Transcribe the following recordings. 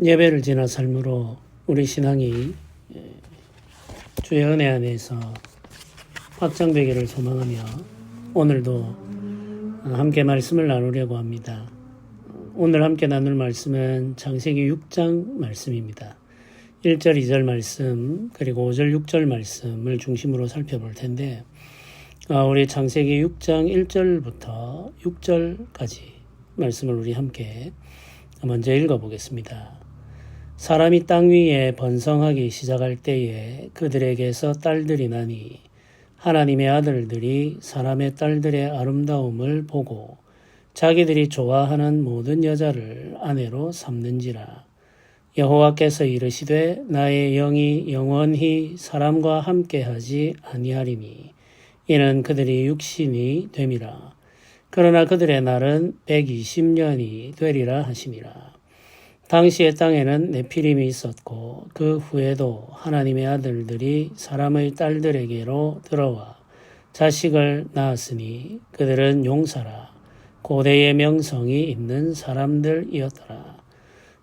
예배를 지나 삶으로 우리 신앙이 주의 은혜 안에서 확장되기를 소망하며 오늘도 함께 말씀을 나누려고 합니다. 오늘 함께 나눌 말씀은 창세기 6장 말씀입니다. 1절, 2절 말씀 그리고 5절, 6절 말씀을 중심으로 살펴볼 텐데 우리 창세기 6장 1절부터 6절까지 말씀을 우리 함께 먼저 읽어보겠습니다. 사람이 땅 위에 번성하기 시작할 때에 그들에게서 딸들이 나니 하나님의 아들들이 사람의 딸들의 아름다움을 보고 자기들이 좋아하는 모든 여자를 아내로 삼는지라. 여호와께서 이르시되 나의 영이 영원히 사람과 함께하지 아니하리니 이는 그들이 육신이 됨이라. 그러나 그들의 날은 120년이 되리라 하시니라. 당시의 땅에는 네피림이 있었고 그 후에도 하나님의 아들들이 사람의 딸들에게로 들어와 자식을 낳았으니 그들은 용사라 고대의 명성이 있는 사람들이었더라.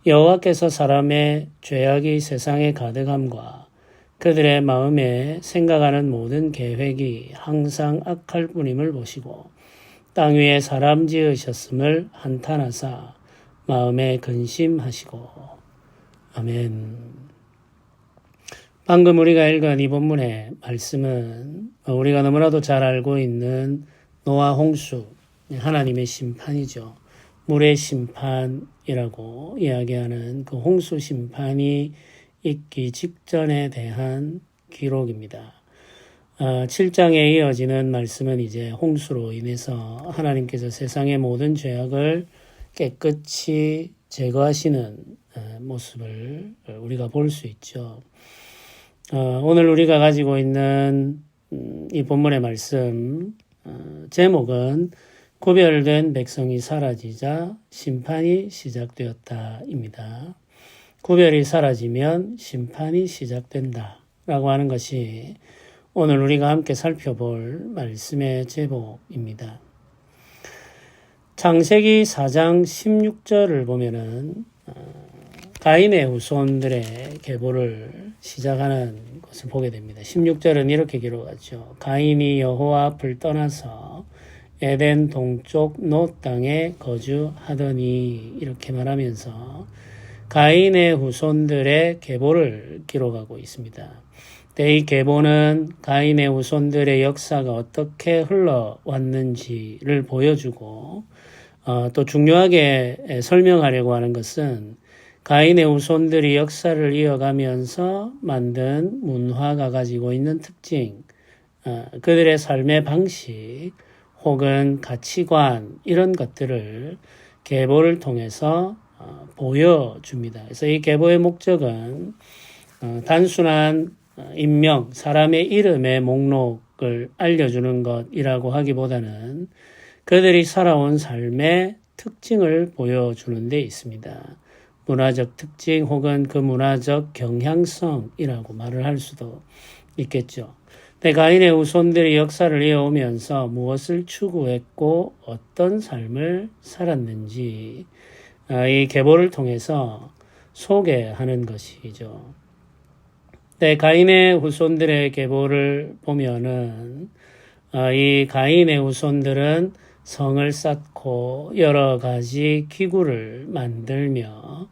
여호와께서 사람의 죄악이 세상에 가득함과 그들의 마음에 생각하는 모든 계획이 항상 악할 뿐임을 보시고 땅 위에 사람 지으셨음을 한탄하사 마음에 근심하시고. 아멘. 방금 우리가 읽은 이 본문의 말씀은 우리가 너무나도 잘 알고 있는 노아 홍수, 하나님의 심판이죠. 물의 심판이라고 이야기하는 그 홍수 심판이 있기 직전에 대한 기록입니다. 7장에 이어지는 말씀은 이제 홍수로 인해서 하나님께서 세상의 모든 죄악을 깨끗이 제거하시는 모습을 우리가 볼 수 있죠. 오늘 우리가 가지고 있는 이 본문의 말씀 제목은 구별된 백성이 사라지자 심판이 시작되었다입니다. 구별이 사라지면 심판이 시작된다 라고 하는 것이 오늘 우리가 함께 살펴볼 말씀의 제목입니다. 창세기 4장 16절을 보면은 가인의 후손들의 계보를 시작하는 것을 보게 됩니다. 16절은 이렇게 기록하죠. 가인이 여호와 앞을 떠나서 에덴 동쪽 노 땅에 거주하더니 이렇게 말하면서 가인의 후손들의 계보를 기록하고 있습니다. 이 계보는 가인의 후손들의 역사가 어떻게 흘러왔는지를 보여주고 또 중요하게 설명하려고 하는 것은 가인의 후손들이 역사를 이어가면서 만든 문화가 가지고 있는 특징, 그들의 삶의 방식 혹은 가치관 이런 것들을 계보를 통해서 보여줍니다. 그래서 이 계보의 목적은 단순한 인명, 사람의 이름의 목록을 알려주는 것이라고 하기보다는 그들이 살아온 삶의 특징을 보여주는 데 있습니다. 문화적 특징 혹은 그 문화적 경향성이라고 말을 할 수도 있겠죠. 가인의 후손들이 역사를 이어오면서 무엇을 추구했고 어떤 삶을 살았는지 이 계보를 통해서 소개하는 것이죠. 가인의 후손들의 계보를 보면은 이 가인의 후손들은 성을 쌓고 여러 가지 기구를 만들며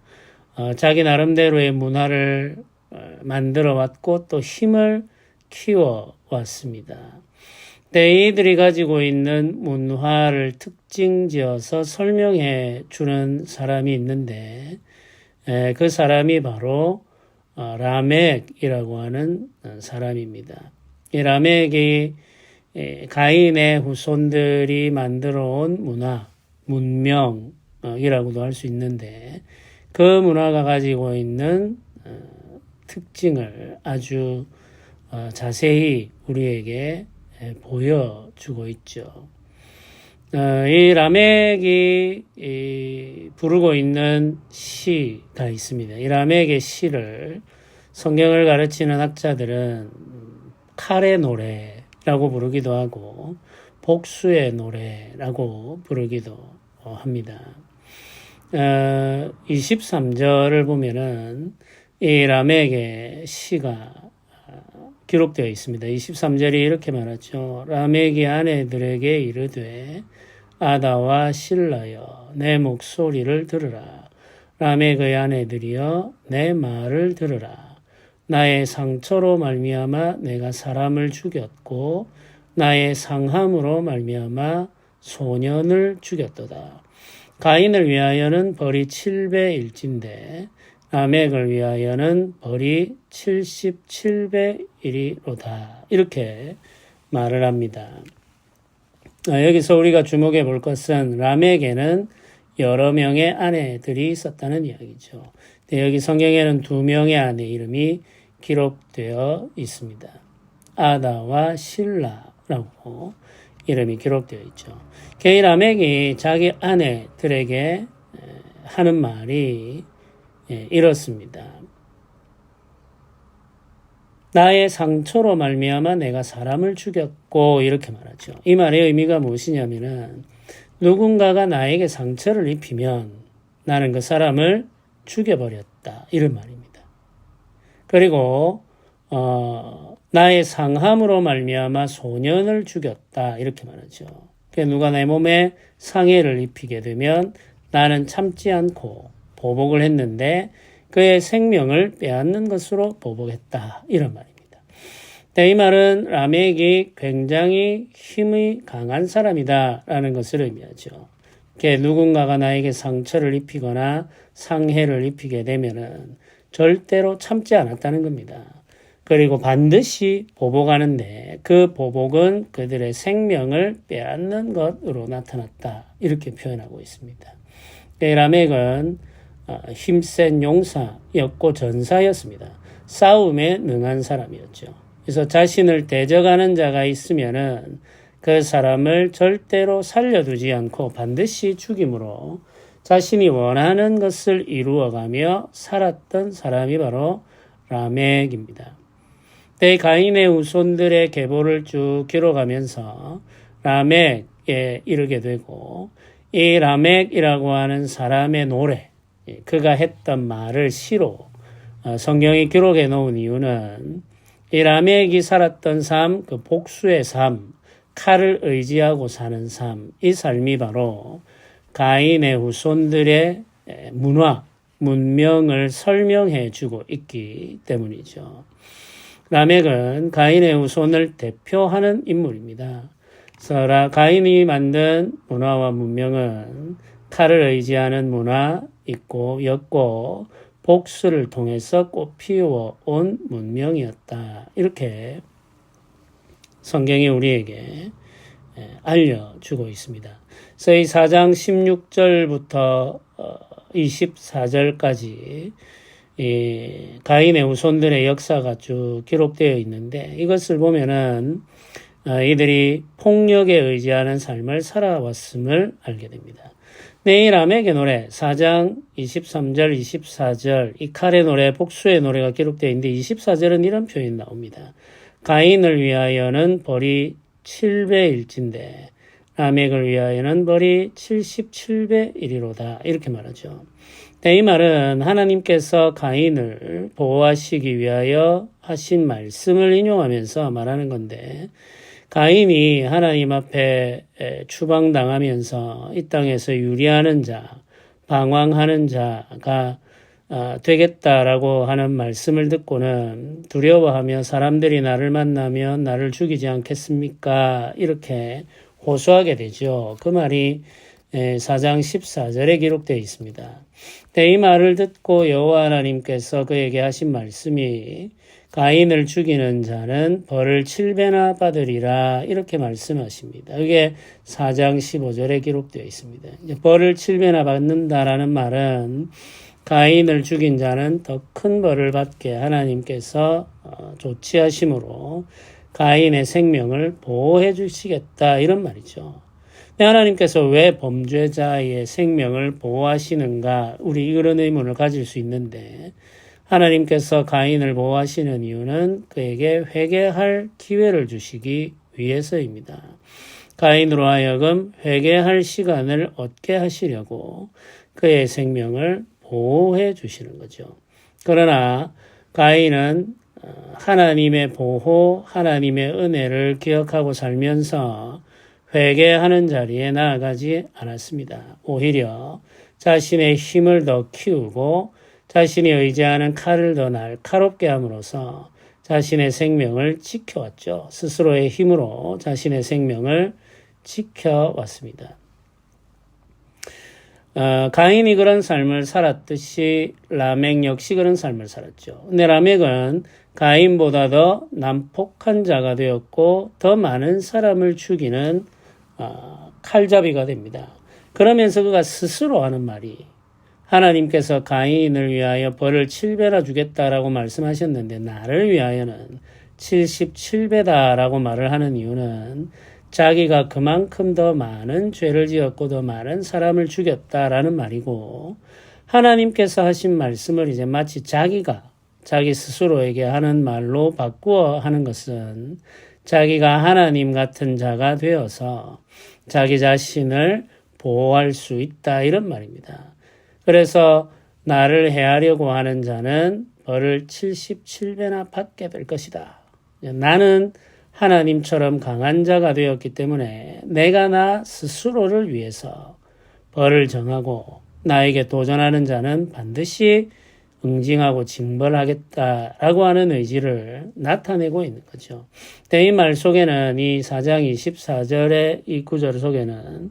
자기 나름대로의 문화를 만들어 왔고 또 힘을 키워 왔습니다. 이들이 가지고 있는 문화를 특징지어서 설명해 주는 사람이 있는데 그 사람이 바로 라멕이라고 하는 사람입니다. 이 라멕이 가인의 후손들이 만들어 온 문화, 문명이라고도 할 수 있는데 그 문화가 가지고 있는 특징을 아주 자세히 우리에게 보여주고 있죠. 이 라멕이 부르고 있는 시가 있습니다. 이 라멕의 시를 성경을 가르치는 학자들은 칼의 노래라고 부르기도 하고 복수의 노래라고 부르기도 합니다. 23절을 보면은 이 라멕의 시가 기록되어 있습니다. 23절이 이렇게 말하죠. 라멕이 아내들에게 이르되 아다와 실라여 내 목소리를 들으라. 라멕의 아내들이여 내 말을 들으라. 나의 상처로 말미암아 내가 사람을 죽였고 나의 상함으로 말미암아 소년을 죽였도다. 가인을 위하여는 벌이 700일진데 라멕을 위하여는 벌이 77배이리로다. 이렇게 말을 합니다. 여기서 우리가 주목해 볼 것은 라멕에는 여러 명의 아내들이 있었다는 이야기죠. 여기 성경에는 2명의 아내 이름이 기록되어 있습니다. 아다와 실라라고 이름이 기록되어 있죠. 이 라멕이 자기 아내들에게 하는 말이 이렇습니다. 나의 상처로 말미암아 내가 사람을 죽였고 이렇게 말하죠. 이 말의 의미가 무엇이냐면은 누군가가 나에게 상처를 입히면 나는 그 사람을 죽여버렸다 이런 말입니다. 그리고 나의 상함으로 말미암아 소년을 죽였다 이렇게 말하죠. 누가 내 몸에 상해를 입히게 되면 나는 참지 않고 보복을 했는데 그의 생명을 빼앗는 것으로 보복했다 이런 말입니다. 이 말은 라멕이 굉장히 힘이 강한 사람이다라는 것을 의미하죠. 누군가가 나에게 상처를 입히거나 상해를 입히게 되면은 절대로 참지 않았다는 겁니다. 그리고 반드시 보복하는데 그 보복은 그들의 생명을 빼앗는 것으로 나타났다 이렇게 표현하고 있습니다. 라멕은 힘센 용사였고 전사였습니다. 싸움에 능한 사람이었죠. 그래서 자신을 대적하는 자가 있으면은 그 사람을 절대로 살려두지 않고 반드시 죽임으로 자신이 원하는 것을 이루어가며 살았던 사람이 바로 라멕입니다. 가인의 후손들의 계보를 쭉 기록하면서 라멕에 이르게 되고 이 라멕이라고 하는 사람의 노래, 그가 했던 말을 시로 성경이 기록해 놓은 이유는 이 라멕이 살았던 삶, 그 복수의 삶, 칼을 의지하고 사는 삶, 이 삶이 바로 가인의 후손들의 문화, 문명을 설명해 주고 있기 때문이죠. 라멕은 가인의 후손을 대표하는 인물입니다. 그래서 가인이 만든 문화와 문명은 칼을 의지하는 문화 였고 복수를 통해서 꽃피워 온 문명이었다. 이렇게 성경이 우리에게 알려주고 있습니다. 그래서 이 4장 16절부터 24절까지 이 가인의 후손들의 역사가 쭉 기록되어 있는데 이것을 보면은 이들이 폭력에 의지하는 삶을 살아왔음을 알게 됩니다. 이 라멕의 노래 4장 23절 24절 이 칼의 노래 복수의 노래가 기록되어 있는데 24절은 이런 표현이 나옵니다. 가인을 위하여는 벌이 7배일진데 라멕을 위하여는 벌이 77배이리로다 이렇게 말하죠. 이 말은 하나님께서 가인을 보호하시기 위하여 하신 말씀을 인용하면서 말하는 건데 가인이 하나님 앞에 추방당하면서 이 땅에서 유리하는 자, 방황하는 자가 되겠다라고 하는 말씀을 듣고는 두려워하며 사람들이 나를 만나면 나를 죽이지 않겠습니까? 이렇게 호소하게 되죠. 그 말이 4장 14절에 기록되어 있습니다. 이 말을 듣고 여호와 하나님께서 그에게 하신 말씀이 가인을 죽이는 자는 벌을 7배나 받으리라 이렇게 말씀하십니다. 이게 4장 15절에 기록되어 있습니다. 벌을 7배나 받는다라는 말은 가인을 죽인 자는 더 큰 벌을 받게 하나님께서 조치하심으로 가인의 생명을 보호해 주시겠다 이런 말이죠. 하나님께서 왜 범죄자의 생명을 보호하시는가 우리 이런 의문을 가질 수 있는데 하나님께서 가인을 보호하시는 이유는 그에게 회개할 기회를 주시기 위해서입니다. 가인으로 하여금 회개할 시간을 얻게 하시려고 그의 생명을 보호해 주시는 거죠. 그러나 가인은 하나님의 보호, 하나님의 은혜를 기억하고 살면서 회개하는 자리에 나아가지 않았습니다. 오히려 자신의 힘을 더 키우고 자신이 의지하는 칼을 더 날카롭게 함으로써 자신의 생명을 지켜왔죠. 스스로의 힘으로 자신의 생명을 지켜왔습니다. 가인이 그런 삶을 살았듯이 라멕 역시 그런 삶을 살았죠. 근데 라멕은 가인보다 더 난폭한 자가 되었고 더 많은 사람을 죽이는 칼잡이가 됩니다. 그러면서 그가 스스로 하는 말이 하나님께서 가인을 위하여 벌을 7배나 주겠다라고 말씀하셨는데 나를 위하여는 77배다라고 말을 하는 이유는 자기가 그만큼 더 많은 죄를 지었고 더 많은 사람을 죽였다라는 말이고 하나님께서 하신 말씀을 이제 마치 자기 스스로에게 하는 말로 바꾸어 하는 것은 자기가 하나님 같은 자가 되어서 자기 자신을 보호할 수 있다 이런 말입니다. 그래서 나를 해하려고 하는 자는 벌을 77배나 받게 될 것이다. 나는 하나님처럼 강한 자가 되었기 때문에 내가 나 스스로를 위해서 벌을 정하고 나에게 도전하는 자는 반드시 응징하고 징벌하겠다라고 하는 의지를 나타내고 있는 거죠. 이 말 속에는 이 4장 24절의 이 구절 속에는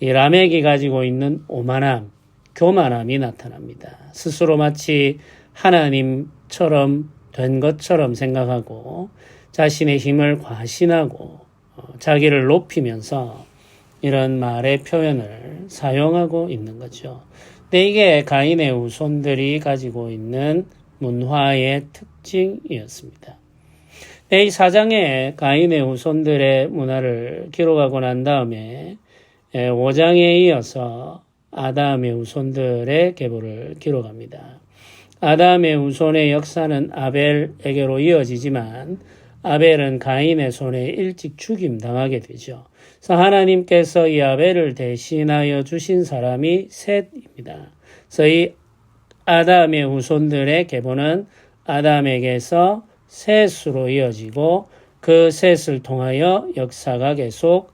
이 라멕이 가지고 있는 오만함, 교만함이 나타납니다. 스스로 마치 하나님처럼 된 것처럼 생각하고 자신의 힘을 과신하고 자기를 높이면서 이런 말의 표현을 사용하고 있는 거죠. 근데 이게 가인의 후손들이 가지고 있는 문화의 특징이었습니다. 이 4장에 가인의 후손들의 문화를 기록하고 난 다음에 5장에 이어서 아담의 후손들의 계보를 기록합니다. 아담의 후손의 역사는 아벨에게로 이어지지만 아벨은 가인의 손에 일찍 죽임당하게 되죠. 그래서 하나님께서 이 아벨을 대신하여 주신 사람이 셋입니다. 그래서 이 아담의 후손들의 계보는 아담에게서 셋으로 이어지고 그 셋을 통하여 역사가 계속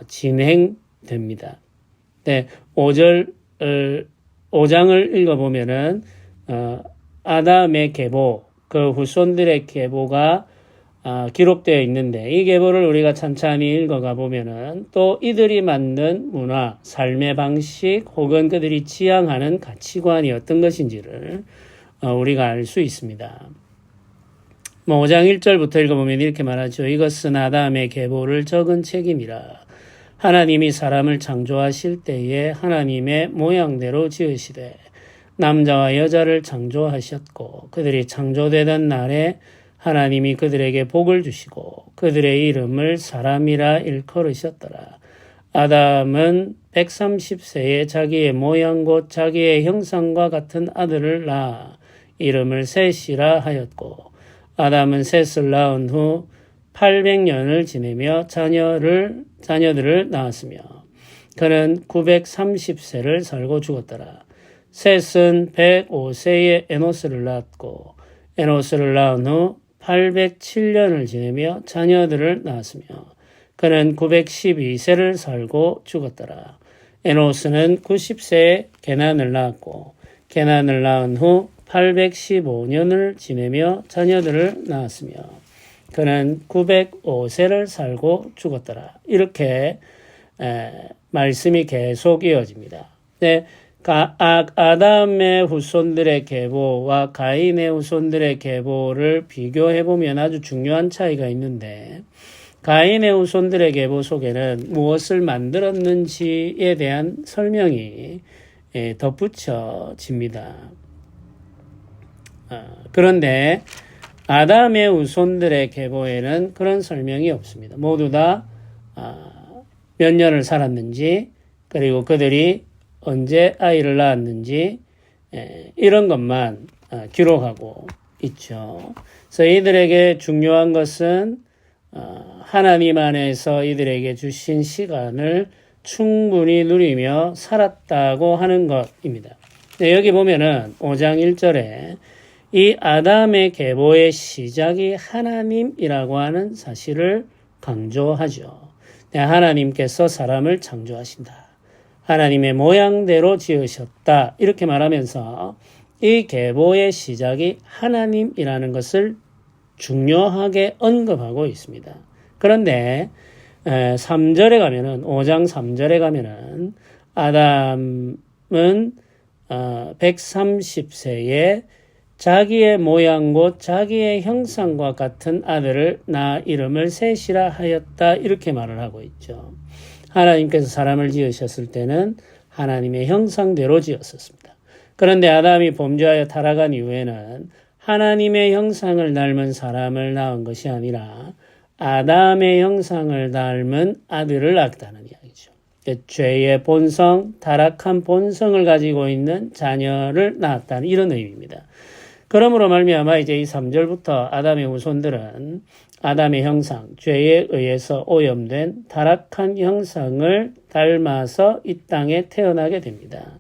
진행됩니다. 네, 5장을 읽어보면은 아담의 계보, 그 후손들의 계보가 기록되어 있는데 이 계보를 우리가 찬찬히 읽어가 보면은 또 이들이 만든 문화, 삶의 방식 혹은 그들이 지향하는 가치관이 어떤 것인지를 우리가 알 수 있습니다. 5장 1절부터 읽어보면 이렇게 말하죠. 이것은 아담의 계보를 적은 책임이라. 하나님이 사람을 창조하실 때에 하나님의 모양대로 지으시되 남자와 여자를 창조하셨고 그들이 창조되던 날에 하나님이 그들에게 복을 주시고 그들의 이름을 사람이라 일컬으셨더라. 아담은 130세에 자기의 모양 곧 자기의 형상과 같은 아들을 낳아 이름을 셋이라 하였고 아담은 셋을 낳은 후 800년을 지내며 자녀들을 낳았으며 그는 930세를 살고 죽었더라. 셋은 105세에 에노스를 낳았고 에노스를 낳은 후 807년을 지내며 자녀들을 낳았으며 그는 912세를 살고 죽었더라. 에노스는 90세에 게난을 낳았고 게난을 낳은 후 815년을 지내며 자녀들을 낳았으며 그는 905세를 살고 죽었더라. 이렇게 말씀이 계속 이어집니다. 네, 아담의 후손들의 계보와 가인의 후손들의 계보를 비교해보면 아주 중요한 차이가 있는데 가인의 후손들의 계보 속에는 무엇을 만들었는지에 대한 설명이 덧붙여집니다. 그런데 아담의 후손들의 계보에는 그런 설명이 없습니다. 모두 다 몇 년을 살았는지 그리고 그들이 언제 아이를 낳았는지 이런 것만 기록하고 있죠. 그래서 이들에게 중요한 것은 하나님 안에서 이들에게 주신 시간을 충분히 누리며 살았다고 하는 것입니다. 네, 여기 보면은 5장 1절에 이 아담의 계보의 시작이 하나님이라고 하는 사실을 강조하죠. 네, 하나님께서 사람을 창조하신다. 하나님의 모양대로 지으셨다. 이렇게 말하면서 이 계보의 시작이 하나님이라는 것을 중요하게 언급하고 있습니다. 그런데 3절에 가면은 5장 3절에 가면은 아담은 130세에 자기의 모양 곧 자기의 형상과 같은 아들을 낳아 이름을 셋이라 하였다. 이렇게 말을 하고 있죠. 하나님께서 사람을 지으셨을 때는 하나님의 형상대로 지었었습니다. 그런데 아담이 범죄하여 타락한 이후에는 하나님의 형상을 닮은 사람을 낳은 것이 아니라 아담의 형상을 닮은 아들을 낳았다는 이야기죠. 죄의 본성, 타락한 본성을 가지고 있는 자녀를 낳았다는 이런 의미입니다. 그러므로 말미암아 이제 이 3절부터 아담의 후손들은 아담의 형상, 죄에 의해서 오염된 타락한 형상을 닮아서 이 땅에 태어나게 됩니다.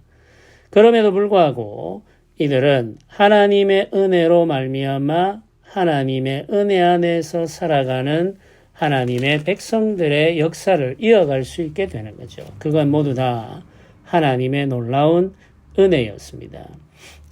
그럼에도 불구하고 이들은 하나님의 은혜로 말미암아 하나님의 은혜 안에서 살아가는 하나님의 백성들의 역사를 이어갈 수 있게 되는 거죠. 그건 모두 다 하나님의 놀라운 은혜였습니다.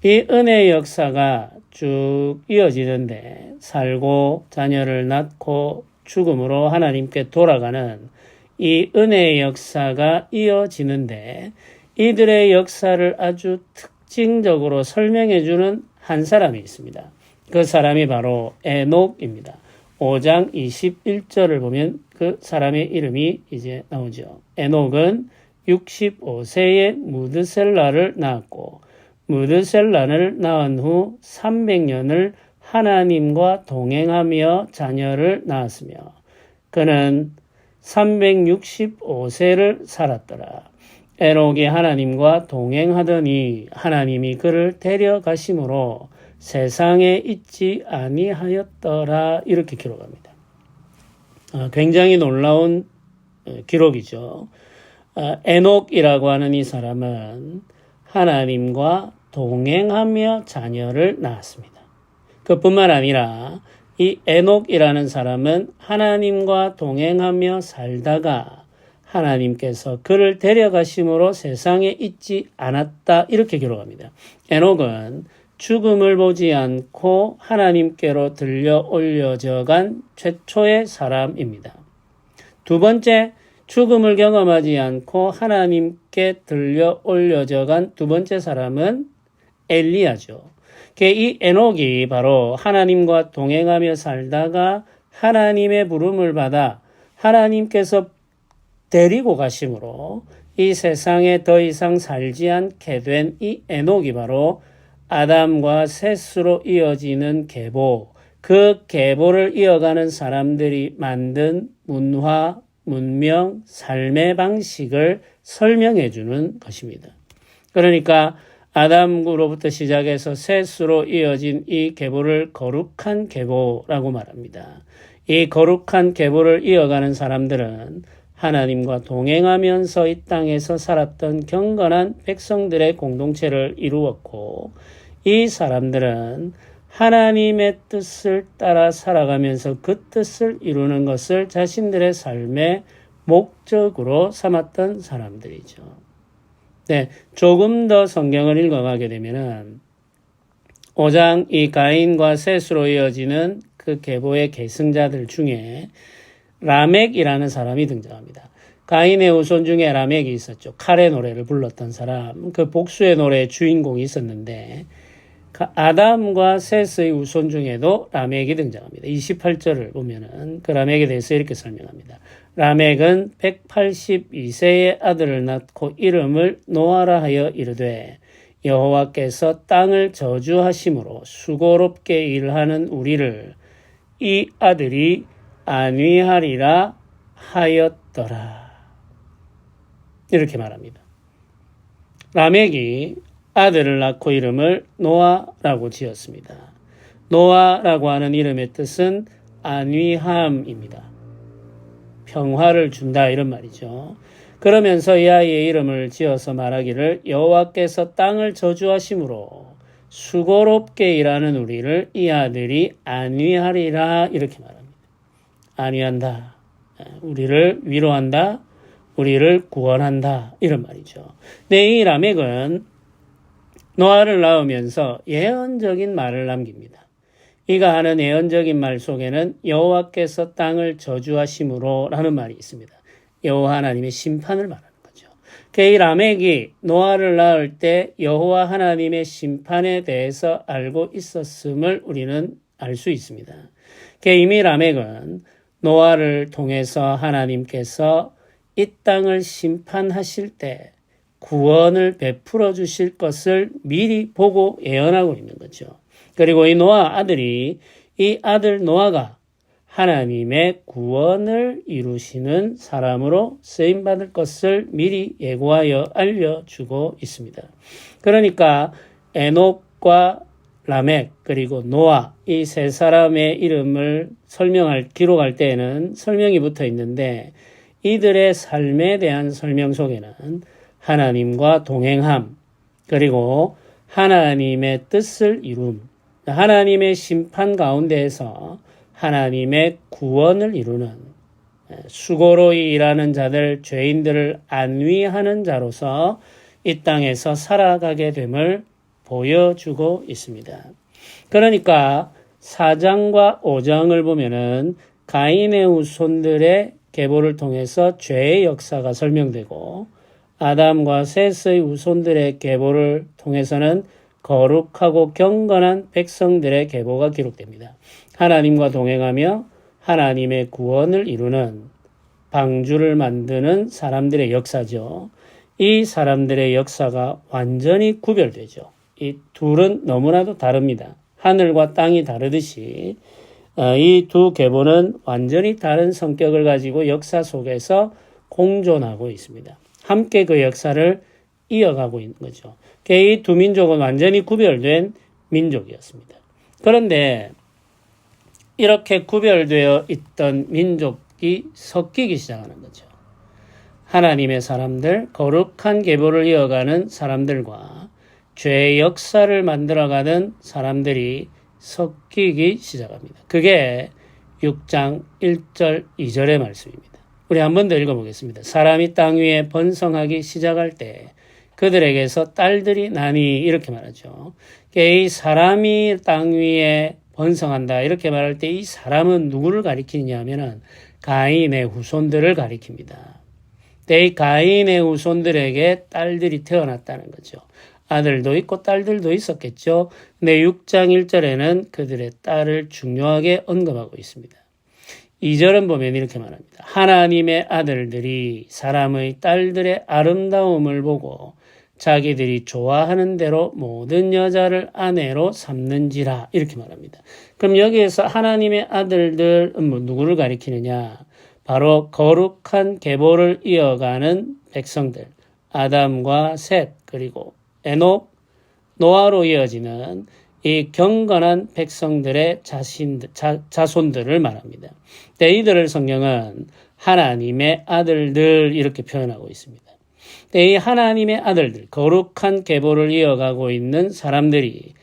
이 은혜의 역사가 쭉 이어지는데 살고 자녀를 낳고 죽음으로 하나님께 돌아가는 이 은혜의 역사가 이어지는데 이들의 역사를 아주 특징적으로 설명해 주는 한 사람이 있습니다. 그 사람이 바로 에녹입니다. 5장 21절을 보면 그 사람의 이름이 이제 나오죠. 에녹은 65세에 무드셀라를 낳았고 무드셀라를 낳은 후 300년을 하나님과 동행하며 자녀를 낳았으며 그는 365세를 살았더라. 에녹이 하나님과 동행하더니 하나님이 그를 데려가심으로 세상에 있지 아니하였더라. 이렇게 기록합니다. 굉장히 놀라운 기록이죠. 에녹이라고 하는 이 사람은 하나님과 동행하며 자녀를 낳았습니다. 그뿐만 아니라 이 에녹이라는 사람은 하나님과 동행하며 살다가 하나님께서 그를 데려가심으로 세상에 있지 않았다. 이렇게 기록합니다. 에녹은 죽음을 보지 않고 하나님께로 들려 올려져 간 최초의 사람입니다. 두 번째, 죽음을 경험하지 않고 하나님께 들려 올려져 간 두 번째 사람은 엘리야죠. 이 에녹이 바로 하나님과 동행하며 살다가 하나님의 부름을 받아 하나님께서 데리고 가심으로 이 세상에 더 이상 살지 않게 된 이 에녹이 바로 아담과 셋으로 이어지는 계보, 그 계보를 이어가는 사람들이 만든 문화, 문명, 삶의 방식을 설명해 주는 것입니다. 그러니까 아담으로부터 시작해서 셋으로 이어진 이 계보를 거룩한 계보라고 말합니다. 이 거룩한 계보를 이어가는 사람들은 하나님과 동행하면서 이 땅에서 살았던 경건한 백성들의 공동체를 이루었고 이 사람들은 하나님의 뜻을 따라 살아가면서 그 뜻을 이루는 것을 자신들의 삶의 목적으로 삼았던 사람들이죠. 네, 조금 더 성경을 읽어가게 되면은 5장 이 가인과 셋으로 이어지는 그 계보의 계승자들 중에 라멕이라는 사람이 등장합니다. 가인의 후손 중에 라멕이 있었죠. 칼의 노래를 불렀던 사람, 그 복수의 노래의 주인공이 있었는데 아담과 셋의 후손 중에도 라멕이 등장합니다. 28절을 보면은 그 라멕에 대해서 이렇게 설명합니다. 라멕은 182세의 아들을 낳고 이름을 노아라 하여 이르되 여호와께서 땅을 저주하심으로 수고롭게 일하는 우리를 이 아들이 안위하리라 하였더라. 이렇게 말합니다. 라멕이 아들을 낳고 이름을 노아라고 지었습니다. 노아라고 하는 이름의 뜻은 안위함입니다. 평화를 준다 이런 말이죠. 그러면서 이 아이의 이름을 지어서 말하기를 여호와께서 땅을 저주하심으로 수고롭게 일하는 우리를 이 아들이 안위하리라 이렇게 말합니다. 안위한다. 우리를 위로한다. 우리를 구원한다. 이런 말이죠. 네, 이 라멕은 노아를 낳으면서 예언적인 말을 남깁니다. 이가 하는 예언적인 말 속에는 여호와께서 땅을 저주하심으로 라는 말이 있습니다. 여호와 하나님의 심판을 말하는 거죠. 이 라멕이 노아를 낳을 때 여호와 하나님의 심판에 대해서 알고 있었음을 우리는 알 수 있습니다. 이미 라멕은 노아를 통해서 하나님께서 이 땅을 심판하실 때 구원을 베풀어 주실 것을 미리 보고 예언하고 있는 거죠. 그리고 이 노아 아들이 이 아들 노아가 하나님의 구원을 이루시는 사람으로 쓰임받을 것을 미리 예고하여 알려주고 있습니다. 그러니까 에녹과 라멕 그리고 노아 이 세 사람의 이름을 기록할 때에는 설명이 붙어 있는데 이들의 삶에 대한 설명 속에는 하나님과 동행함 그리고 하나님의 뜻을 이룸 하나님의 심판 가운데에서 하나님의 구원을 이루는 수고로이 일하는 자들, 죄인들을 안위하는 자로서 이 땅에서 살아가게 됨을 보여주고 있습니다. 그러니까 4장과 5장을 보면은 가인의 후손들의 계보를 통해서 죄의 역사가 설명되고 아담과 셋의 후손들의 계보를 통해서는 거룩하고 경건한 백성들의 계보가 기록됩니다. 하나님과 동행하며 하나님의 구원을 이루는 방주를 만드는 사람들의 역사죠. 이 사람들의 역사가 완전히 구별되죠. 이 둘은 너무나도 다릅니다. 하늘과 땅이 다르듯이 이 두 계보는 완전히 다른 성격을 가지고 역사 속에서 공존하고 있습니다. 함께 그 역사를 이어가고 있는 거죠. 이 두 민족은 완전히 구별된 민족이었습니다. 그런데 이렇게 구별되어 있던 민족이 섞이기 시작하는 거죠. 하나님의 사람들, 거룩한 계보를 이어가는 사람들과 죄의 역사를 만들어가는 사람들이 섞이기 시작합니다. 그게 6장 1절 2절의 말씀입니다. 우리 한 번 더 읽어보겠습니다. 사람이 땅 위에 번성하기 시작할 때 그들에게서 딸들이 나니 이렇게 말하죠. 이 사람이 땅 위에 번성한다 이렇게 말할 때 이 사람은 누구를 가리키느냐 하면은 가인의 후손들을 가리킵니다. 이 가인의 후손들에게 딸들이 태어났다는 거죠. 아들도 있고 딸들도 있었겠죠. 근데 6장 1절에는 그들의 딸을 중요하게 언급하고 있습니다. 2절은 보면 이렇게 말합니다. 하나님의 아들들이 사람의 딸들의 아름다움을 보고 자기들이 좋아하는 대로 모든 여자를 아내로 삼는지라 이렇게 말합니다. 그럼 여기에서 하나님의 아들들은 누구를 가리키느냐? 바로 거룩한 계보를 이어가는 백성들 아담과 셋 그리고 에녹, 노아로 이어지는 이 경건한 백성들의 자손들을 말합니다. 이들을 성경은 하나님의 아들들 이렇게 표현하고 있습니다. 이 하나님의 아들들, 거룩한 계보를 이어가고 있는 사람들이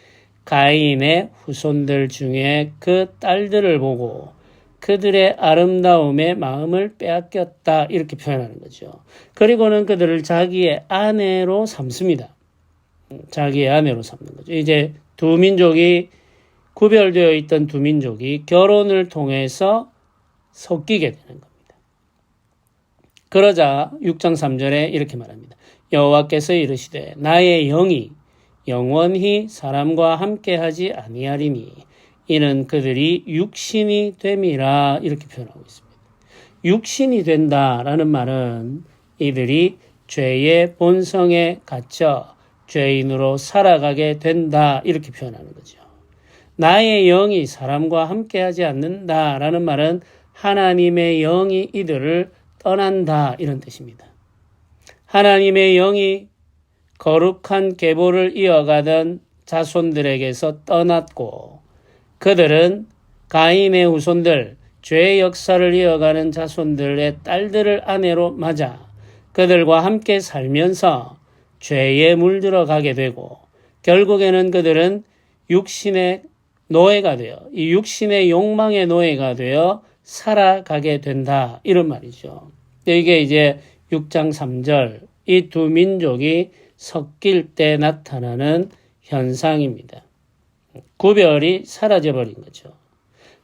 가인의 후손들 중에 그 딸들을 보고 그들의 아름다움에 마음을 빼앗겼다 이렇게 표현하는 거죠. 그리고는 그들을 자기의 아내로 삼습니다. 자기의 아내로 삼는 거죠. 이제 두 민족이 구별되어 있던 두 민족이 결혼을 통해서 섞이게 되는 겁니다. 그러자 6장 3절에 이렇게 말합니다. 여호와께서 이르시되 나의 영이 영원히 사람과 함께하지 아니하리니 이는 그들이 육신이 됨이라 이렇게 표현하고 있습니다. 육신이 된다라는 말은 이들이 죄의 본성에 갇혀 죄인으로 살아가게 된다 이렇게 표현하는 거죠. 나의 영이 사람과 함께하지 않는다라는 말은 하나님의 영이 이들을 떠난다 이런 뜻입니다. 하나님의 영이 거룩한 계보를 이어가던 자손들에게서 떠났고 그들은 가인의 후손들, 죄의 역사를 이어가는 자손들의 딸들을 아내로 맞아 그들과 함께 살면서 죄에 물들어 가게 되고 결국에는 그들은 육신의 노예가 되어 이 육신의 욕망의 노예가 되어 살아가게 된다. 이런 말이죠. 이게 이제 6장 3절 이 두 민족이 섞일 때 나타나는 현상입니다. 구별이 사라져버린 거죠.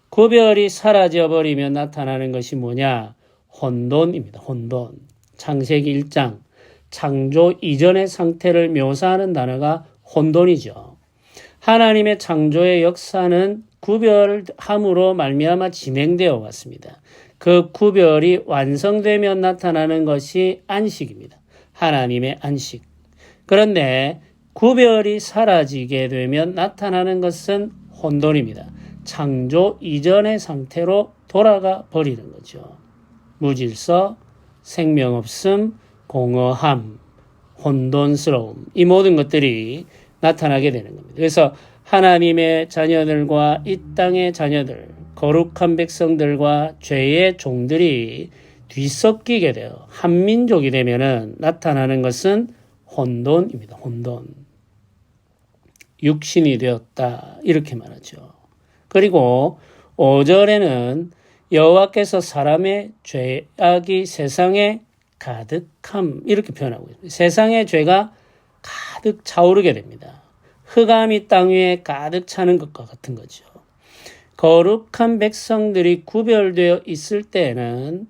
구별이 사라져버리면 나타나는 것이 뭐냐? 혼돈입니다. 혼돈. 창세기 1장 창조 이전의 상태를 묘사하는 단어가 혼돈이죠. 하나님의 창조의 역사는 구별함으로 말미암아 진행되어 왔습니다. 그 구별이 완성되면 나타나는 것이 안식입니다. 하나님의 안식. 그런데 구별이 사라지게 되면 나타나는 것은 혼돈입니다. 창조 이전의 상태로 돌아가 버리는 거죠. 무질서, 생명 없음, 공허함, 혼돈스러움 이 모든 것들이 나타나게 되는 겁니다. 그래서 하나님의 자녀들과 이 땅의 자녀들, 거룩한 백성들과 죄의 종들이 뒤섞이게 되어 한민족이 되면은 나타나는 것은 혼돈입니다. 혼돈. 육신이 되었다. 이렇게 말하죠. 그리고 5절에는 여호와께서 사람의 죄악이 세상에 가득함 이렇게 표현하고 있습니다. 세상의 죄가 가득 차오르게 됩니다. 흑암이 땅 위에 가득 차는 것과 같은 거죠. 거룩한 백성들이 구별되어 있을 때에는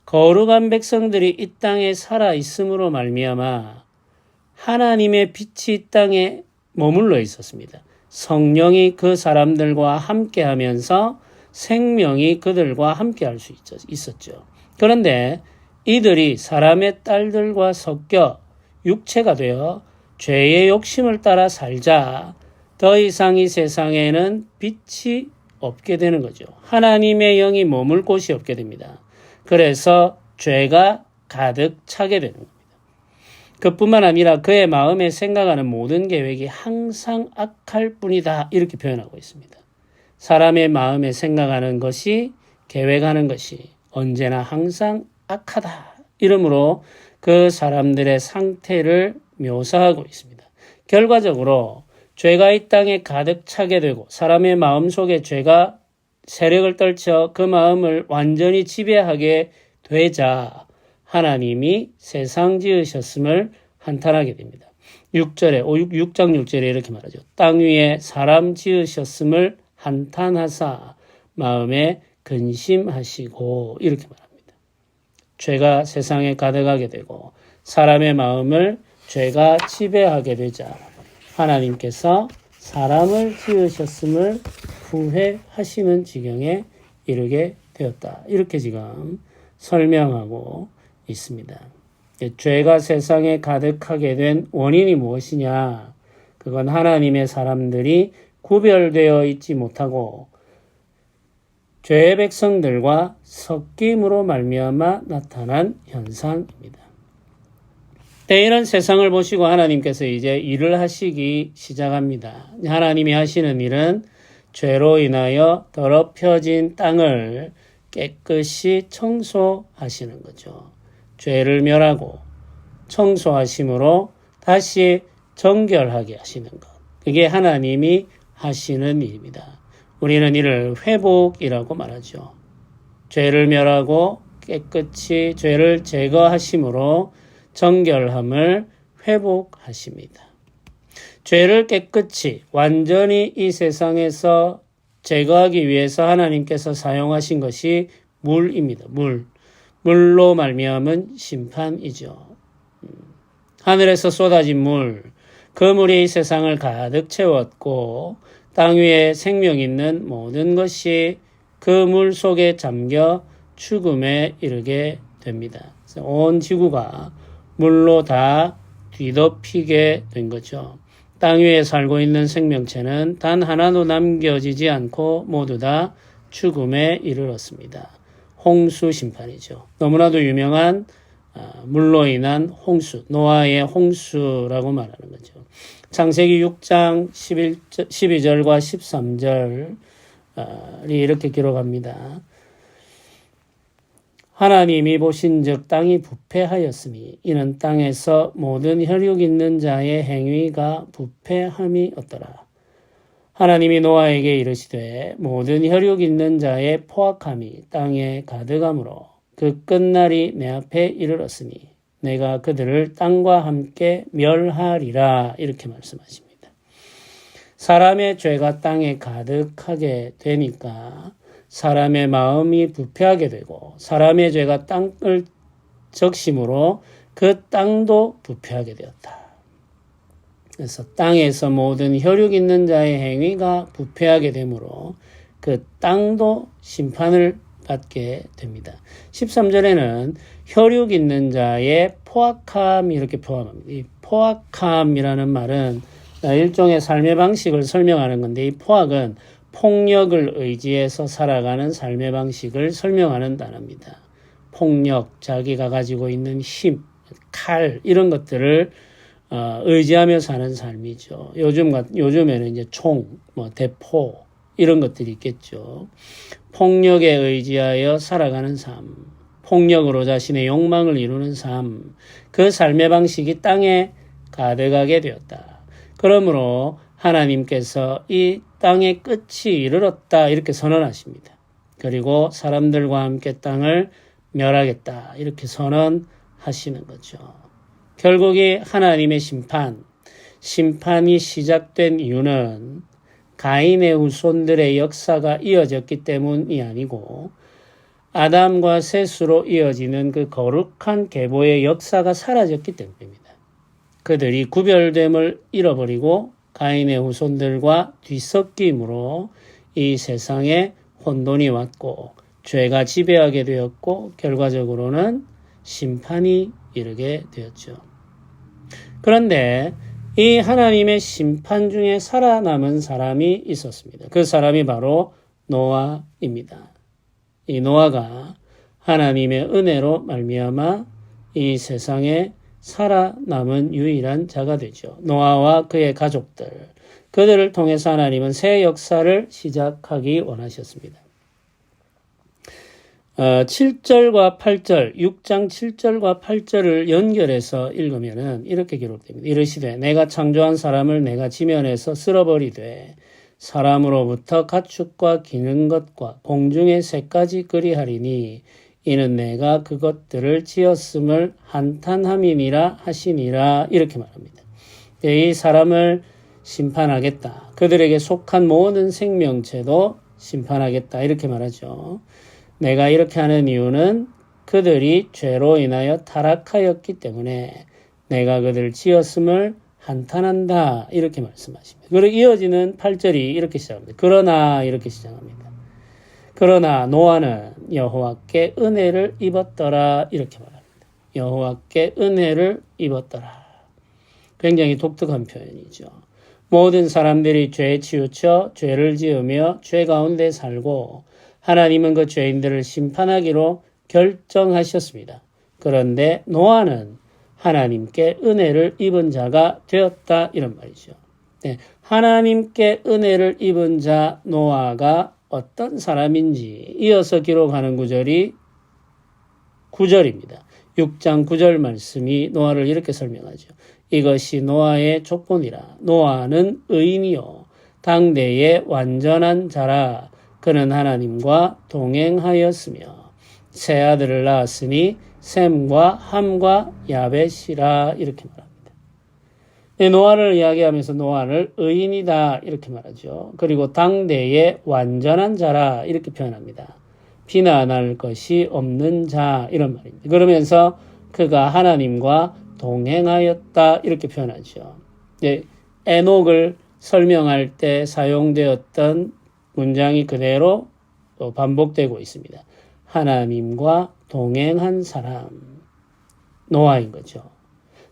거룩한 백성들이 이 땅에 살아 있음으로 말미암아 하나님의 빛이 이 땅에 머물러 있었습니다. 성령이 그 사람들과 함께하면서 생명이 그들과 함께할 수 있었죠. 그런데 이들이 사람의 딸들과 섞여 육체가 되어 죄의 욕심을 따라 살자 더 이상 이 세상에는 빛이 없게 되는 거죠. 하나님의 영이 머물 곳이 없게 됩니다. 그래서 죄가 가득 차게 되는 겁니다. 그뿐만 아니라 그의 마음에 생각하는 모든 계획이 항상 악할 뿐이다. 이렇게 표현하고 있습니다. 사람의 마음에 생각하는 것이 계획하는 것이 언제나 항상 악하다. 이러므로 그 사람들의 상태를 묘사하고 있습니다. 결과적으로 죄가 이 땅에 가득 차게 되고 사람의 마음속에 죄가 세력을 떨쳐 그 마음을 완전히 지배하게 되자 하나님이 세상 지으셨음을 한탄하게 됩니다. 6장 6절에 이렇게 말하죠. 땅 위에 사람 지으셨음을 한탄하사 마음에 근심하시고 이렇게 말합니다. 죄가 세상에 가득하게 되고 사람의 마음을 죄가 지배하게 되자 하나님께서 사람을 지으셨음을 후회하시는 지경에 이르게 되었다. 이렇게 지금 설명하고 있습니다. 죄가 세상에 가득하게 된 원인이 무엇이냐? 그건 하나님의 사람들이 구별되어 있지 못하고 죄의 백성들과 섞임으로 말미암아 나타난 현상입니다. 이런 세상을 보시고 하나님께서 이제 일을 하시기 시작합니다. 하나님이 하시는 일은 죄로 인하여 더럽혀진 땅을 깨끗이 청소하시는 거죠. 죄를 멸하고 청소하심으로 다시 정결하게 하시는 것. 그게 하나님이 하시는 일입니다. 우리는 이를 회복이라고 말하죠. 죄를 멸하고 깨끗이 죄를 제거하심으로 정결함을 회복하십니다. 죄를 깨끗이 완전히 이 세상에서 제거하기 위해서 하나님께서 사용하신 것이 물입니다. 물로 말미암은 심판이죠. 하늘에서 쏟아진 물, 그 물이 이 세상을 가득 채웠고 땅 위에 생명 있는 모든 것이 그 물 속에 잠겨 죽음에 이르게 됩니다. 그래서 온 지구가 물로 다 뒤덮이게 된 거죠. 땅 위에 살고 있는 생명체는 단 하나도 남겨지지 않고 모두 다 죽음에 이르렀습니다. 홍수 심판이죠. 너무나도 유명한 물로 인한 홍수, 노아의 홍수라고 말하는 거죠. 창세기 6장 12절과 13절이 이렇게 기록합니다. 하나님이 보신즉 땅이 부패하였으니 이는 땅에서 모든 혈육 있는 자의 행위가 부패함이 없더라. 하나님이 노아에게 이르시되 모든 혈육 있는 자의 포악함이 땅에 가득함으로 그 끝날이 내 앞에 이르렀으니 내가 그들을 땅과 함께 멸하리라. 이렇게 말씀하십니다. 사람의 죄가 땅에 가득하게 되니까 사람의 마음이 부패하게 되고 사람의 죄가 땅을 적심으로 그 땅도 부패하게 되었다. 그래서 땅에서 모든 혈육 있는 자의 행위가 부패하게 되므로 그 땅도 심판을 받게 됩니다. 13절에는 혈육 있는 자의 포악함 이렇게 표현합니다. 이 포악함이라는 말은 일종의 삶의 방식을 설명하는 건데 이 포악은 폭력을 의지해서 살아가는 삶의 방식을 설명하는 단어입니다. 폭력, 자기가 가지고 있는 힘, 칼 이런 것들을 의지하며 사는 삶이죠. 요즘에는 이제 총, 대포 이런 것들이 있겠죠. 폭력에 의지하여 살아가는 삶, 폭력으로 자신의 욕망을 이루는 삶, 그 삶의 방식이 땅에 가득하게 되었다. 그러므로 하나님께서 이 땅의 끝이 이르렀다 이렇게 선언하십니다. 그리고 사람들과 함께 땅을 멸하겠다 이렇게 선언하시는 거죠. 결국에 하나님의 심판이 시작된 이유는 가인의 후손들의 역사가 이어졌기 때문이 아니고 아담과 셋으로 이어지는 그 거룩한 계보의 역사가 사라졌기 때문입니다. 그들이 구별됨을 잃어버리고 가인의 후손들과 뒤섞임으로 이 세상에 혼돈이 왔고 죄가 지배하게 되었고 결과적으로는 심판이 이르게 되었죠. 그런데 이 하나님의 심판 중에 살아남은 사람이 있었습니다. 그 사람이 바로 노아입니다. 이 노아가 하나님의 은혜로 말미암아 이 세상에 살아남은 유일한 자가 되죠. 노아와 그의 가족들, 그들을 통해서 하나님은 새 역사를 시작하기 원하셨습니다. 7절과 8절, 6장 7절과 8절을 연결해서 읽으면은 이렇게 기록됩니다. 이르시되 내가 창조한 사람을 내가 지면에서 쓸어버리되 사람으로부터 가축과 기는 것과 공중의 새까지 그리하리니 이는 내가 그것들을 지었음을 한탄함이니라 하시니라 이렇게 말합니다. 이 사람을 심판하겠다. 그들에게 속한 모든 생명체도 심판하겠다 이렇게 말하죠. 내가 이렇게 하는 이유는 그들이 죄로 인하여 타락하였기 때문에 내가 그들을 지었음을 한탄한다 이렇게 말씀하십니다. 그리고 이어지는 8절이 이렇게 시작합니다. 그러나 이렇게 시작합니다. 그러나 노아는 여호와께 은혜를 입었더라 이렇게 말합니다. 여호와께 은혜를 입었더라. 굉장히 독특한 표현이죠. 모든 사람들이 죄에 치우쳐 죄를 지으며 죄 가운데 살고 하나님은 그 죄인들을 심판하기로 결정하셨습니다. 그런데 노아는 하나님께 은혜를 입은 자가 되었다 이런 말이죠. 네, 하나님께 은혜를 입은 자 노아가 어떤 사람인지 이어서 기록하는 구절이 9절입니다. 6장 9절 말씀이 노아를 이렇게 설명하죠. 이것이 노아의 족본이라. 노아는 의인이요 당대의 완전한 자라. 그는 하나님과 동행하였으며 세 아들을 낳았으니 셈과 함과 야벳이라 이렇게 말합니다. 노아를 이야기하면서 노아를 의인이다 이렇게 말하죠. 그리고 당대의 완전한 자라 이렇게 표현합니다. 비난할 것이 없는 자 이런 말입니다. 그러면서 그가 하나님과 동행하였다 이렇게 표현하죠. 에녹을 설명할 때 사용되었던 문장이 그대로 또 반복되고 있습니다. 하나님과 동행한 사람, 노아인 거죠.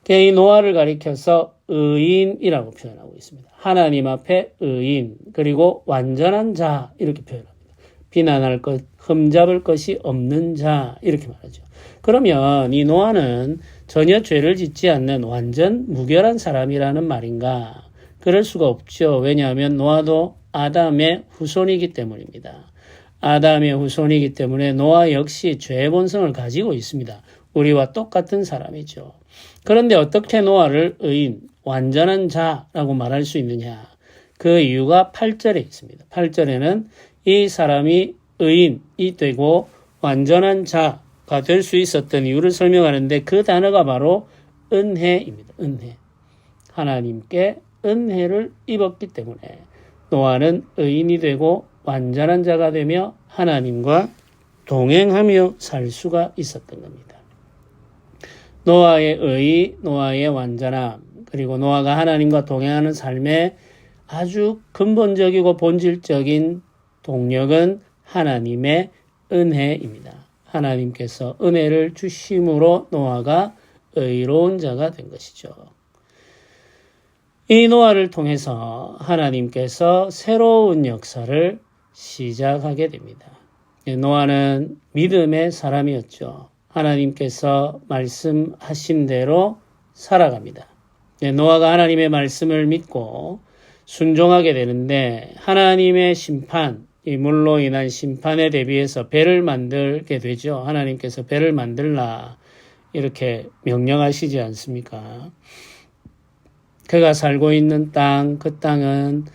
이 노아를 가리켜서 의인이라고 표현하고 있습니다. 하나님 앞에 의인, 그리고 완전한 자 이렇게 표현합니다. 비난할 것, 흠잡을 것이 없는 자 이렇게 말하죠. 그러면 이 노아는 전혀 죄를 짓지 않는 완전 무결한 사람이라는 말인가? 그럴 수가 없죠. 왜냐하면 노아도 아담의 후손이기 때문입니다. 아담의 후손이기 때문에 노아 역시 죄의 본성을 가지고 있습니다. 우리와 똑같은 사람이죠. 그런데 어떻게 노아를 의인, 완전한 자라고 말할 수 있느냐? 그 이유가 8절에 있습니다. 8절에는 이 사람이 의인이 되고 완전한 자가 될 수 있었던 이유를 설명하는데 그 단어가 바로 은혜입니다. 은혜. 하나님께 은혜를 입었기 때문에 노아는 의인이 되고 완전한 자가 되며 하나님과 동행하며 살 수가 있었던 겁니다. 노아의 의, 노아의 완전함, 그리고 노아가 하나님과 동행하는 삶의 아주 근본적이고 본질적인 동력은 하나님의 은혜입니다. 하나님께서 은혜를 주심으로 노아가 의로운 자가 된 것이죠. 이 노아를 통해서 하나님께서 새로운 역사를 시작하게 됩니다. 노아는 믿음의 사람이었죠. 하나님께서 말씀하신 대로 살아갑니다. 노아가 하나님의 말씀을 믿고 순종하게 되는데 하나님의 심판, 이 물로 인한 심판에 대비해서 배를 만들게 되죠. 하나님께서 배를 만들라 이렇게 명령하시지 않습니까? 그가 살고 있는 땅, 그 땅은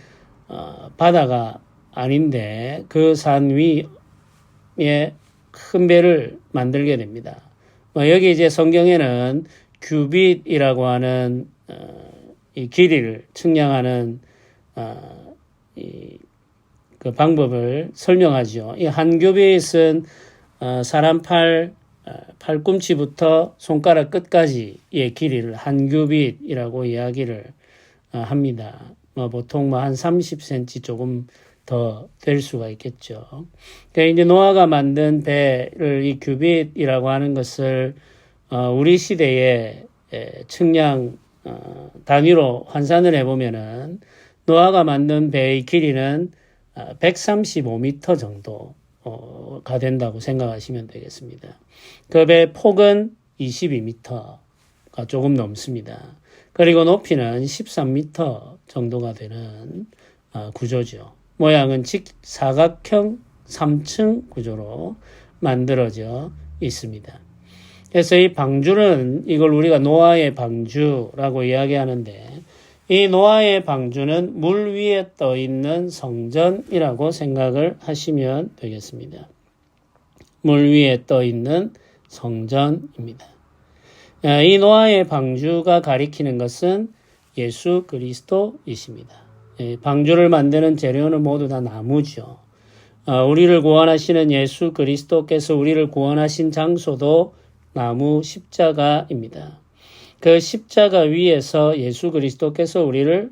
바다가 아닌데 그 산 위에 큰 배를 만들게 됩니다. 여기 이제 성경에는 규빗이라고 하는 이 길이를 측량하는 그 방법을 설명하죠. 이 한 규빗은 사람 팔꿈치부터 손가락 끝까지의 길이를 한 규빗이라고 이야기를 합니다. 보통 한 30cm 조금 더 될 수가 있겠죠. 그러니까 이제 노아가 만든 배를 이 규빗이라고 하는 것을 우리 시대에 측량 단위로 환산을 해보면은 노아가 만든 배의 길이는 135m 정도가 된다고 생각하시면 되겠습니다. 그 배 폭은 22m가 조금 넘습니다. 그리고 높이는 13m 정도가 되는 구조죠. 모양은 직사각형 3층 구조로 만들어져 있습니다. 그래서 이 방주는 이걸 우리가 노아의 방주라고 이야기하는데 이 노아의 방주는 물 위에 떠 있는 성전이라고 생각을 하시면 되겠습니다. 물 위에 떠 있는 성전입니다. 이 노아의 방주가 가리키는 것은 예수 그리스도이십니다. 방주를 만드는 재료는 모두 다 나무죠. 우리를 구원하시는 예수 그리스도께서 우리를 구원하신 장소도 나무 십자가입니다. 그 십자가 위에서 예수 그리스도께서 우리를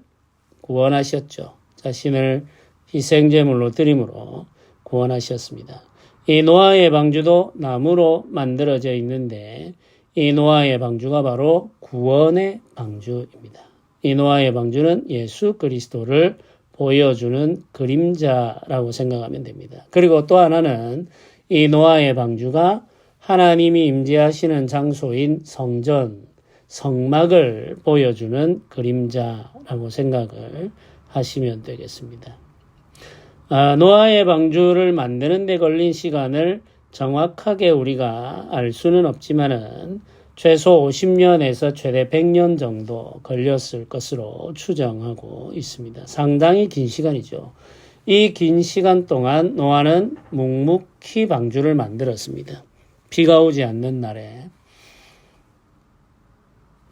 구원하셨죠. 자신을 희생제물로 드림으로 구원하셨습니다. 이 노아의 방주도 나무로 만들어져 있는데 이 노아의 방주가 바로 구원의 방주입니다. 이 노아의 방주는 예수 그리스도를 보여주는 그림자라고 생각하면 됩니다. 그리고 또 하나는 이 노아의 방주가 하나님이 임재하시는 장소인 성전, 성막을 보여주는 그림자라고 생각을 하시면 되겠습니다. 노아의 방주를 만드는 데 걸린 시간을 정확하게 우리가 알 수는 없지만은 최소 50년에서 최대 100년 정도 걸렸을 것으로 추정하고 있습니다. 상당히 긴 시간이죠. 이 긴 시간 동안 노아는 묵묵히 방주를 만들었습니다. 비가 오지 않는 날에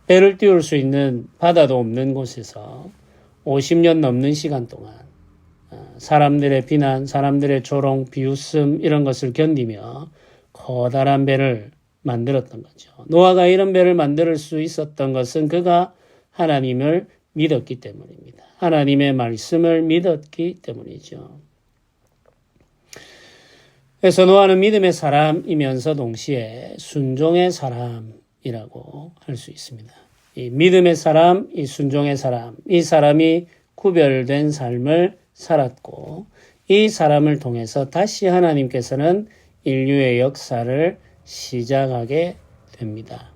배를 띄울 수 있는 바다도 없는 곳에서 50년 넘는 시간 동안 사람들의 비난, 사람들의 조롱, 비웃음 이런 것을 견디며 커다란 배를 만들었던 거죠. 노아가 이런 배를 만들 수 있었던 것은 그가 하나님을 믿었기 때문입니다. 하나님의 말씀을 믿었기 때문이죠. 그래서 노아는 믿음의 사람이면서 동시에 순종의 사람이라고 할 수 있습니다. 이 믿음의 사람, 이 순종의 사람, 이 사람이 구별된 삶을 살았고 이 사람을 통해서 다시 하나님께서는 인류의 역사를 시작하게 됩니다.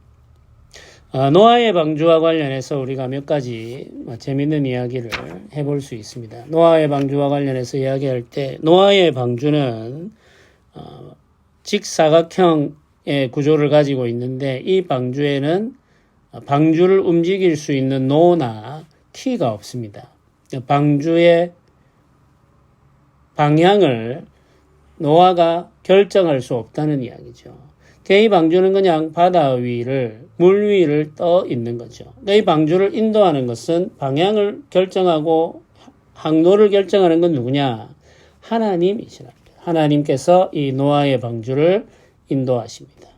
노아의 방주와 관련해서 우리가 몇 가지 재밌는 이야기를 해볼 수 있습니다. 노아의 방주와 관련해서 이야기할 때 노아의 방주는 직사각형의 구조를 가지고 있는데 이 방주에는 방주를 움직일 수 있는 노나 키가 없습니다. 방주의 방향을 노아가 결정할 수 없다는 이야기죠. 이 방주는 그냥 바다 위를, 물 위를 떠 있는 거죠. 이 방주를 인도하는 것은 방향을 결정하고 항로를 결정하는 건 누구냐? 하나님이시랍니다. 하나님께서 이 노아의 방주를 인도하십니다.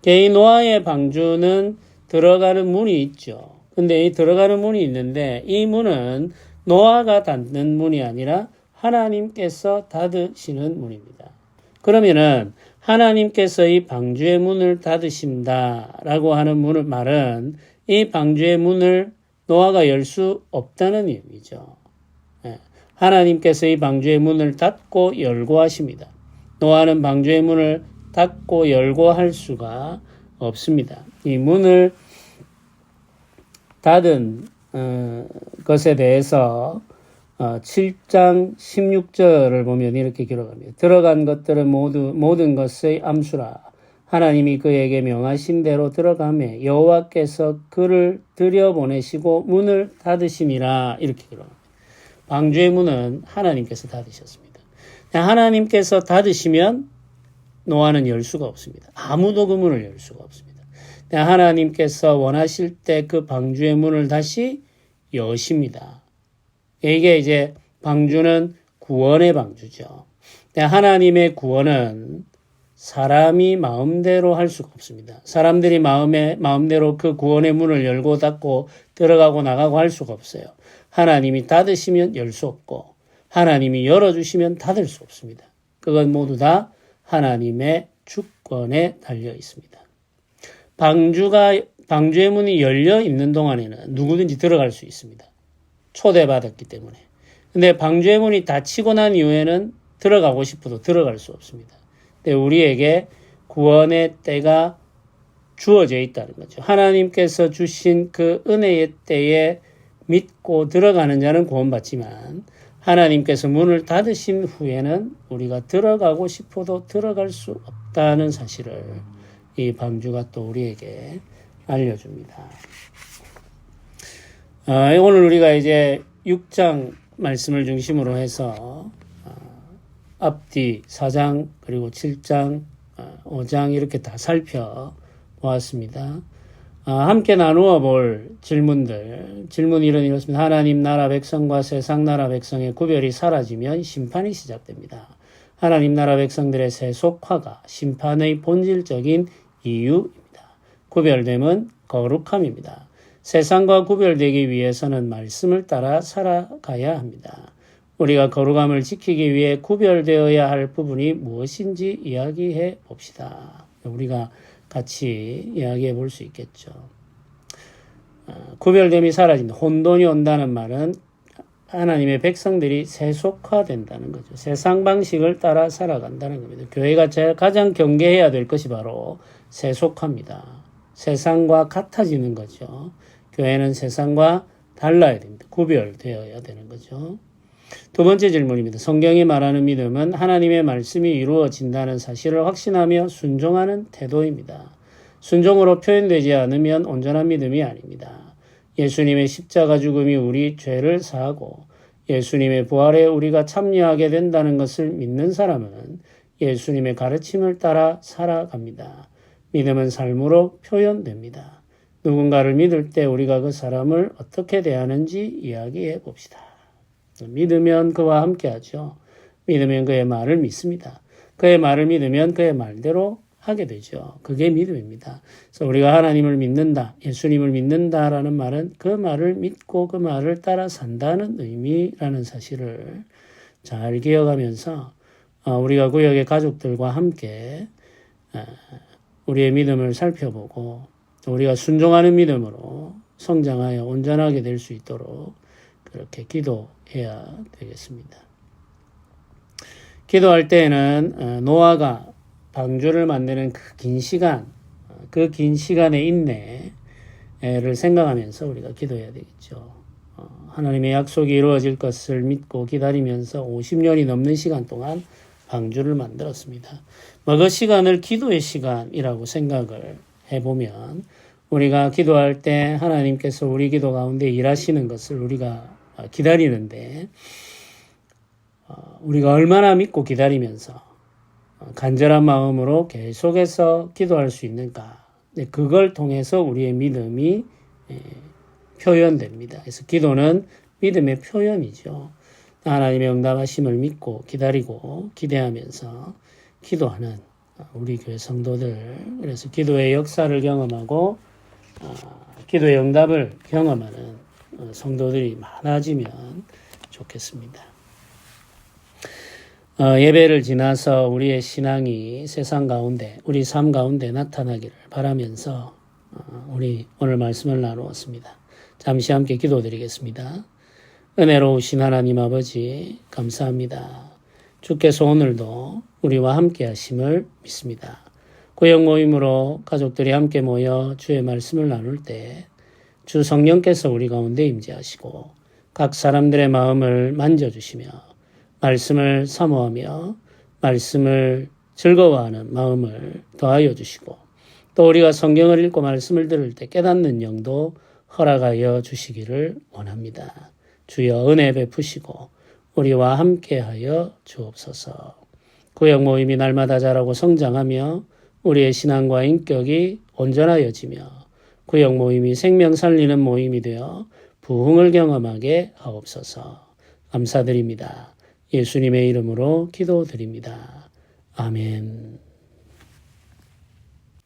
이 노아의 방주는 들어가는 문이 있죠. 근데 이 들어가는 문이 있는데 이 문은 노아가 닫는 문이 아니라 하나님께서 닫으시는 문입니다. 그러면은 하나님께서 이 방주의 문을 닫으신다라고 하는 말은 이 방주의 문을 노아가 열 수 없다는 의미죠. 하나님께서 이 방주의 문을 닫고 열고 하십니다. 노아는 방주의 문을 닫고 열고 할 수가 없습니다. 이 문을 닫은 것에 대해서 7장 16절을 보면 이렇게 기록합니다. 들어간 것들은 모든 것의 암수라. 하나님이 그에게 명하신 대로 들어가매 여호와께서 그를 들여보내시고 문을 닫으심이라. 이렇게 기록합니다. 방주의 문은 하나님께서 닫으셨습니다. 하나님께서 닫으시면 노아는 열 수가 없습니다. 아무도 그 문을 열 수가 없습니다. 하나님께서 원하실 때 그 방주의 문을 다시 여십니다. 이게 이제 방주는 구원의 방주죠. 하나님의 구원은 사람이 마음대로 할 수가 없습니다. 사람들이 마음대로 그 구원의 문을 열고 닫고 들어가고 나가고 할 수가 없어요. 하나님이 닫으시면 열 수 없고 하나님이 열어주시면 닫을 수 없습니다. 그건 모두 다 하나님의 주권에 달려 있습니다. 방주의 문이 열려 있는 동안에는 누구든지 들어갈 수 있습니다. 초대받았기 때문에. 근데 방주의 문이 닫히고 난 이후에는 들어가고 싶어도 들어갈 수 없습니다. 근데 우리에게 구원의 때가 주어져 있다는 거죠. 하나님께서 주신 그 은혜의 때에 믿고 들어가는 자는 구원받지만 하나님께서 문을 닫으신 후에는 우리가 들어가고 싶어도 들어갈 수 없다는 사실을 이 방주가 또 우리에게 알려줍니다. 오늘 우리가 이제 6장 말씀을 중심으로 해서 앞뒤 4장 그리고 7장 5장 이렇게 다 살펴보았습니다. 함께 나누어 볼 질문이 이렇습니다. 하나님 나라 백성과 세상 나라 백성의 구별이 사라지면 심판이 시작됩니다. 하나님 나라 백성들의 세속화가 심판의 본질적인 이유입니다. 구별됨은 거룩함입니다. 세상과 구별되기 위해서는 말씀을 따라 살아가야 합니다. 우리가 거룩함을 지키기 위해 구별되어야 할 부분이 무엇인지 이야기해 봅시다. 우리가 같이 이야기해 볼 수 있겠죠. 구별됨이 사라진다. 혼돈이 온다는 말은 하나님의 백성들이 세속화된다는 거죠. 세상 방식을 따라 살아간다는 겁니다. 교회가 가장 경계해야 될 것이 바로 세속화입니다. 세상과 같아지는 거죠. 교회는 세상과 달라야 됩니다. 구별되어야 되는 거죠. 두 번째 질문입니다. 성경이 말하는 믿음은 하나님의 말씀이 이루어진다는 사실을 확신하며 순종하는 태도입니다. 순종으로 표현되지 않으면 온전한 믿음이 아닙니다. 예수님의 십자가 죽음이 우리 죄를 사하고 예수님의 부활에 우리가 참여하게 된다는 것을 믿는 사람은 예수님의 가르침을 따라 살아갑니다. 믿음은 삶으로 표현됩니다. 누군가를 믿을 때 우리가 그 사람을 어떻게 대하는지 이야기해 봅시다. 믿으면 그와 함께하죠. 믿으면 그의 말을 믿습니다. 그의 말을 믿으면 그의 말대로 하게 되죠. 그게 믿음입니다. 그래서 우리가 하나님을 믿는다, 예수님을 믿는다라는 말은 그 말을 믿고 그 말을 따라 산다는 의미라는 사실을 잘 기억하면서 우리가 구역의 가족들과 함께 우리의 믿음을 살펴보고 우리가 순종하는 믿음으로 성장하여 온전하게 될 수 있도록 그렇게 기도해야 되겠습니다. 기도할 때에는 노아가 방주를 만드는 그 긴 시간 그 긴 시간의 인내를 생각하면서 우리가 기도해야 되겠죠. 하나님의 약속이 이루어질 것을 믿고 기다리면서 50년이 넘는 시간 동안 방주를 만들었습니다. 그 시간을 기도의 시간이라고 생각을 해보면 우리가 기도할 때 하나님께서 우리 기도 가운데 일하시는 것을 우리가 기다리는데 우리가 얼마나 믿고 기다리면서 간절한 마음으로 계속해서 기도할 수 있는가. 그걸 통해서 우리의 믿음이 표현됩니다. 그래서 기도는 믿음의 표현이죠. 하나님의 응답하심을 믿고 기다리고 기대하면서 기도하는 우리 교회 성도들, 그래서 기도의 역사를 경험하고 기도의 응답을 경험하는 성도들이 많아지면 좋겠습니다. 예배를 지나서 우리의 신앙이 세상 가운데, 우리 삶 가운데 나타나기를 바라면서 우리 오늘 말씀을 나누었습니다. 잠시 함께 기도드리겠습니다. 은혜로우신 하나님 아버지 감사합니다. 주께서 오늘도 우리와 함께 하심을 믿습니다. 구역 모임으로 가족들이 함께 모여 주의 말씀을 나눌 때 주 성령께서 우리 가운데 임재하시고 각 사람들의 마음을 만져주시며 말씀을 사모하며 말씀을 즐거워하는 마음을 더하여 주시고 또 우리가 성경을 읽고 말씀을 들을 때 깨닫는 영도 허락하여 주시기를 원합니다. 주여 은혜 베푸시고 우리와 함께하여 주옵소서. 구역 모임이 날마다 자라고 성장하며 우리의 신앙과 인격이 온전하여지며 구역 모임이 생명 살리는 모임이 되어 부흥을 경험하게 하옵소서. 감사드립니다. 예수님의 이름으로 기도드립니다. 아멘.